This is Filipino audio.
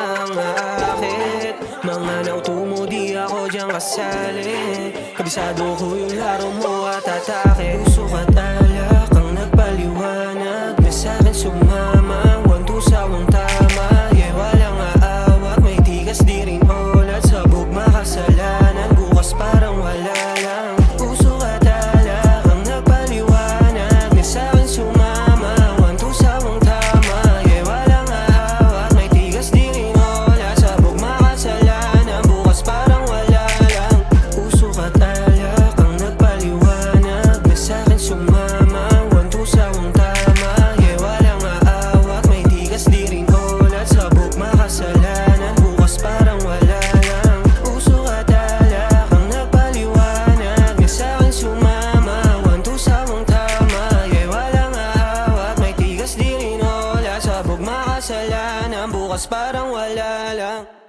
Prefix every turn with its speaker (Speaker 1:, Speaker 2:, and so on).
Speaker 1: ang aakit. Mga nautumo di ako dyan kasali. Kabisado ko yung laro mo at atake. Puso ka't alak ang nagpaliwanag na sa'kin sumama. 1-2 sawang tama. Yeah, walang aawat, may tigas di rin ulat. Sabog makasalanan, bukas parang wala lang. Puso ka't alak ang nagpaliwanag na sa'kin sumama. 1-2 sawang tama. Yeah, walang aawat, may tigas di rin ulat. Sabog makasalanan, bukas parang wala lang. Puso ka't alak ang nagpaliwanag na sa'kin sumama. 1-2 sawang tama. Yeah, walang aawat, may tigas di rin ulat. Sabog makasalanan, bukas parang wala lang. Puso ka't alak ang nagpaliwanag na sa'kin sumama. 1-2 sawang tama. Yeah, walang aawat, may tigas di rin ulat. Sabog makasalanan, bukas parang wala lang.